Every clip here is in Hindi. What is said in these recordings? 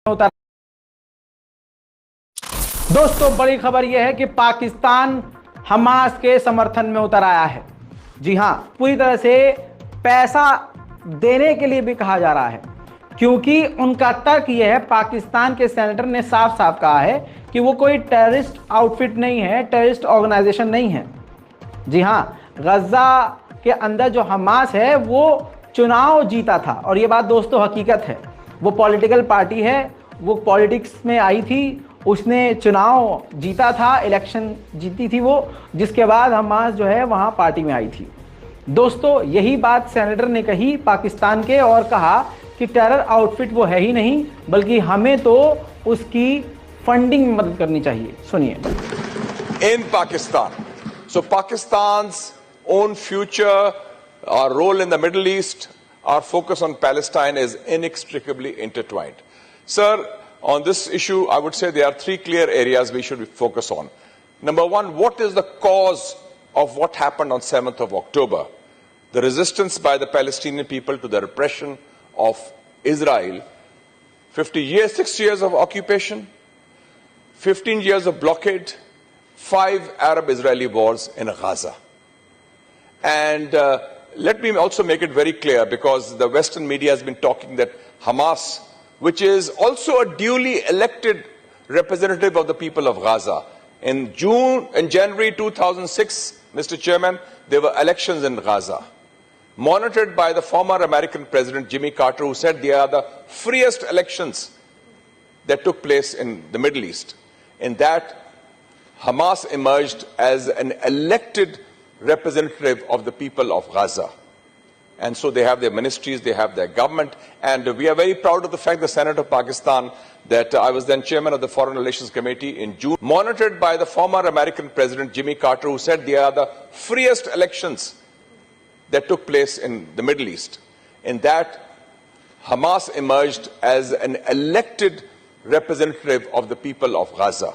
उतर। दोस्तों, बड़ी खबर यह है कि पाकिस्तान हमास के समर्थन में उतर आया है। जी हां, पूरी तरह से पैसा देने के लिए भी कहा जा रहा है, क्योंकि उनका तर्क यह है, पाकिस्तान के सेनेटर ने साफ साफ कहा है कि वो कोई टेररिस्ट आउटफिट नहीं है, टेररिस्ट ऑर्गेनाइजेशन नहीं है। जी हां, गजा के अंदर जो हमास है वो चुनाव जीता था, और ये बात दोस्तों हकीकत है। वो पॉलिटिकल पार्टी है, वो पॉलिटिक्स में आई थी, उसने चुनाव जीता था, इलेक्शन जीती थी वो, जिसके बाद हमास जो है वहाँ पार्टी में आई थी। दोस्तों, यही बात सेनेटर ने कही पाकिस्तान के, और कहा कि टेरर आउटफिट वो है ही नहीं, बल्कि हमें तो उसकी फंडिंग में मदद करनी चाहिए। सुनिए। इन Pakistan, so Pakistan's own future, our role in the Middle East, our focus on Palestine is inextricably intertwined. Sir, on this issue, I would say there are three clear areas we should focus on. Number one, what is the cause of what happened on 7th of October? The resistance by the Palestinian people to the repression of Israel. 50 years, 6 years of occupation, 15 years of blockade, 5 Arab-Israeli wars in Gaza. And let me also make it very clear, because the Western media has been talking that Hamas, which is also a duly elected representative of the people of Gaza. In January 2006, Mr. Chairman, there were elections in Gaza, monitored by the former American President Jimmy Carter, who said they are the freest elections that took place in the Middle East. In that, Hamas emerged as an elected representative of the people of Gaza. And so they have their ministries, they have their government, and we are very proud of the fact, the Senate of Pakistan, that I was then chairman of the Foreign Relations Committee in June, monitored by the former American President Jimmy Carter, who said they are the freest elections that took place in the Middle East. In that, Hamas emerged as an elected representative of the people of Gaza.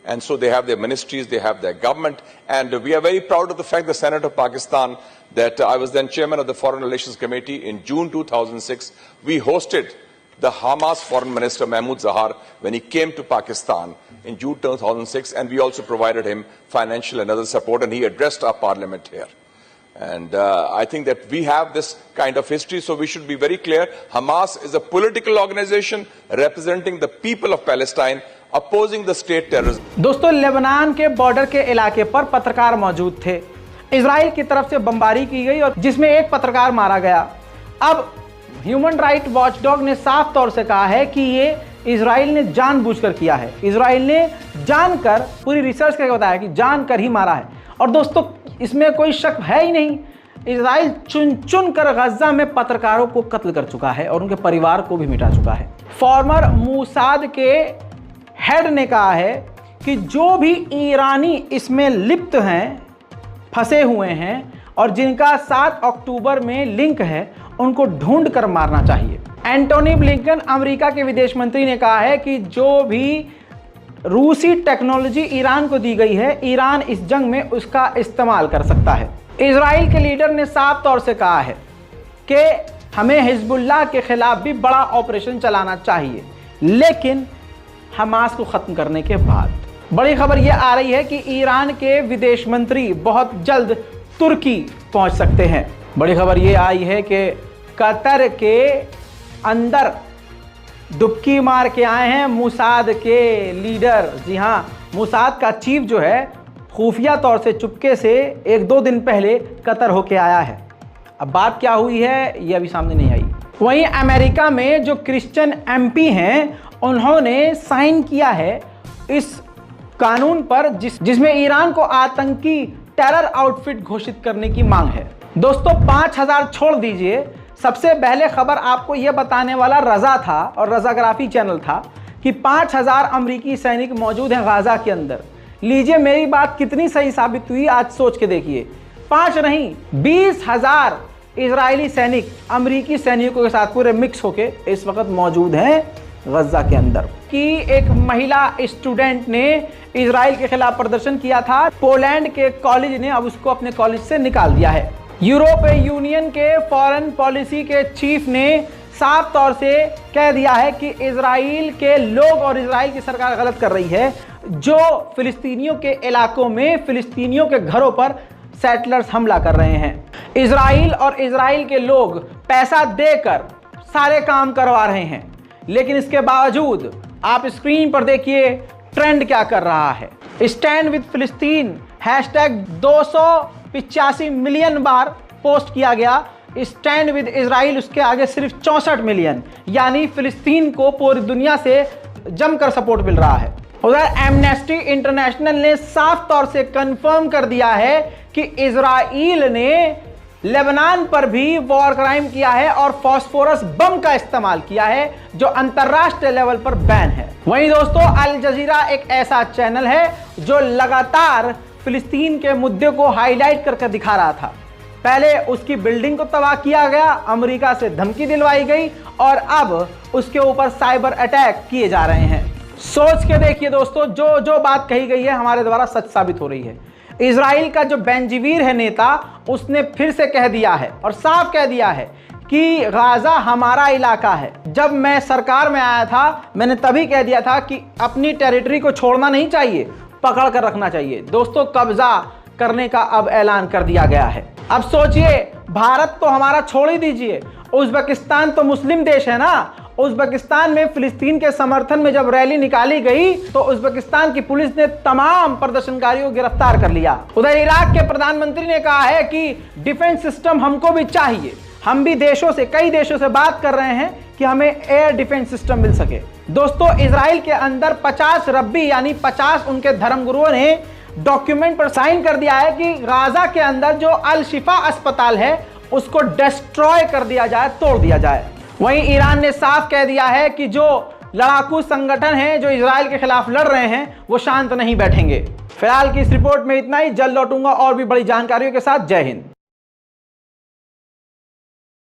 And so they have their ministries, they have their government, and we are very proud of the fact, the Senate of Pakistan, that I was then chairman of the Foreign Relations Committee in June 2006. We hosted the Hamas Foreign Minister Mahmoud Zahar when he came to Pakistan in June 2006, and we also provided him financial and other support, and he addressed our parliament here. And I think that we have this kind of history, so we should be very clear. Hamas is a political organization representing the people of Palestine, opposing the state terrorism. दोस्तों, लेबनान के बॉर्डर के इलाके पर पत्रकार मौजूद थे। इजराइल की तरफ से बमबारी की गई और जिसमें एक पत्रकार मारा गया। अब ह्यूमन राइट वॉचडॉग ने साफ तौर से कहा है कि ये इजराइल ने जानबूझकर किया है। इजराइल ने जानकर, पूरी रिसर्च करके बताया कि जानकर ही मारा है। और दोस्तों, इसमें कोई शक है ही नहीं, इजराइल चुन चुन कर गजा में पत्रकारों को कत्ल कर चुका है और उनके परिवार को भी मिटा चुका है। फॉर्मर मूसाद के हेड ने कहा है कि जो भी ईरानी इसमें लिप्त हैं, फंसे हुए हैं, और जिनका 7 अक्टूबर में लिंक है, उनको ढूंढ कर मारना चाहिए। एंटोनी ब्लिंकन, अमेरिका के विदेश मंत्री, ने कहा है कि जो भी रूसी टेक्नोलॉजी ईरान को दी गई है, ईरान इस जंग में उसका इस्तेमाल कर सकता है। इजराइल के लीडर ने साफ तौर से कहा है कि हमें हिजबुल्लाह के खिलाफ भी बड़ा ऑपरेशन चलाना चाहिए, लेकिन हमास को खत्म करने के बाद। बड़ी खबर यह आ रही है कि ईरान के विदेश मंत्री बहुत जल्द तुर्की पहुंच सकते हैं। बड़ी खबर यह आई है कि कतर के अंदर डुबकी मार के आए हैं मोसाद के लीडर। जी हां, मोसाद का चीफ जो है, खुफिया तौर से चुपके से 1-2 दिन पहले कतर होके आया है। अब बात क्या हुई है ये अभी सामने नहीं आई। वहीं अमेरिका में जो क्रिश्चियन एमपी हैं, उन्होंने साइन किया है इस कानून पर जिसमें ईरान को आतंकी टेरर आउटफिट घोषित करने की मांग है। दोस्तों, 5000 छोड़ दीजिए, सबसे पहले खबर आपको यह बताने वाला रजा था, और रजाग्राफी चैनल था, कि 5000 अमेरिकी सैनिक मौजूद हैं गाजा के अंदर। लीजिए, मेरी बात कितनी सही साबित हुई, आज सोच के देखिए। 5 नहीं, 20,000 इजरायली सैनिक अमेरिकी सैनिकों के साथ पूरे मिक्स होके इस वक्त मौजूद हैं गजा के अंदर। कि एक महिला स्टूडेंट ने इजराइल के खिलाफ प्रदर्शन किया था, पोलैंड के कॉलेज ने अब उसको अपने कॉलेज से निकाल दिया है। यूरोपीय यूनियन के फॉरेन पॉलिसी के चीफ ने साफ तौर से कह दिया है कि इजराइल के लोग और इजराइल की सरकार गलत कर रही है, जो फिलिस्तीनियों के इलाकों में फिलिस्तीनियों के घरों पर सेटलर्स हमला कर रहे हैं। इजराइल और इजराइल के लोग पैसा देकर सारे काम करवा रहे हैं, लेकिन इसके बावजूद आप स्क्रीन पर देखिए ट्रेंड क्या कर रहा है। स्टैंड विद फिलिस्तीन हैशटैग 285 मिलियन बार पोस्ट किया गया। स्टैंड विद इजराइल उसके आगे सिर्फ 64 मिलियन, यानी फिलिस्तीन को पूरी दुनिया से जमकर सपोर्ट मिल रहा है। उधर एमनेस्टी इंटरनेशनल ने साफ तौर से कंफर्म कर दिया है कि इजराइल ने लेबनान पर भी वॉर क्राइम किया है और फास्फोरस बम का इस्तेमाल किया है, जो अंतरराष्ट्रीय लेवल पर बैन है। वहीं दोस्तों, अल जजीरा एक ऐसा चैनल है जो लगातार फिलिस्तीन के मुद्दे को हाईलाइट करके दिखा रहा था। पहले उसकी बिल्डिंग को तबाह किया गया, अमेरिका से धमकी दिलवाई गई और अब उसके ऊपर साइबर अटैक किए जा रहे हैं। सोच के देखिए दोस्तों, जो जो बात कही गई है हमारे द्वारा सच साबित हो रही है। इजराइल का जो बेंजीवीर है नेता, उसने फिर से कह दिया है और साफ कह दिया है कि गाजा हमारा इलाका है। जब मैं सरकार में आया था, मैंने तभी कह दिया था कि अपनी टेरिटरी को छोड़ना नहीं चाहिए, पकड़ कर रखना चाहिए। दोस्तों, कब्जा करने का अब ऐलान कर दिया गया है। अब सोचिए, भारत तो हमारा छोड़ ही दीजिए, उज्बेकिस्तान तो मुस्लिम देश है ना। उज्बेकिस्तान में फिलिस्तीन के समर्थन में जब रैली निकाली गई तो उज्बेकिस्तान की पुलिस ने तमाम प्रदर्शनकारियों को गिरफ्तार कर लिया। उधर इराक के प्रधानमंत्री ने कहा है कि डिफेंस सिस्टम हमको भी चाहिए। हम भी कई देशों से बात कर रहे हैं कि हमें एयर डिफेंस सिस्टम मिल सके। दोस्तों, इजराइल के अंदर 50 रब्बी यानी 50 उनके धर्मगुरुओं ने डॉक्यूमेंट पर साइन कर दिया है कि गाजा के अंदर जो अल शिफा अस्पताल है उसको डिस्ट्रॉय कर दिया जाए, तोड़ दिया जाए। वहीं ईरान ने साफ कह दिया है कि जो लड़ाकू संगठन हैं जो इजराइल के खिलाफ लड़ रहे हैं वो शांत नहीं बैठेंगे। फिलहाल की इस रिपोर्ट में इतना ही। जल्द लौटूंगा और भी बड़ी जानकारियों के साथ। जय हिंद।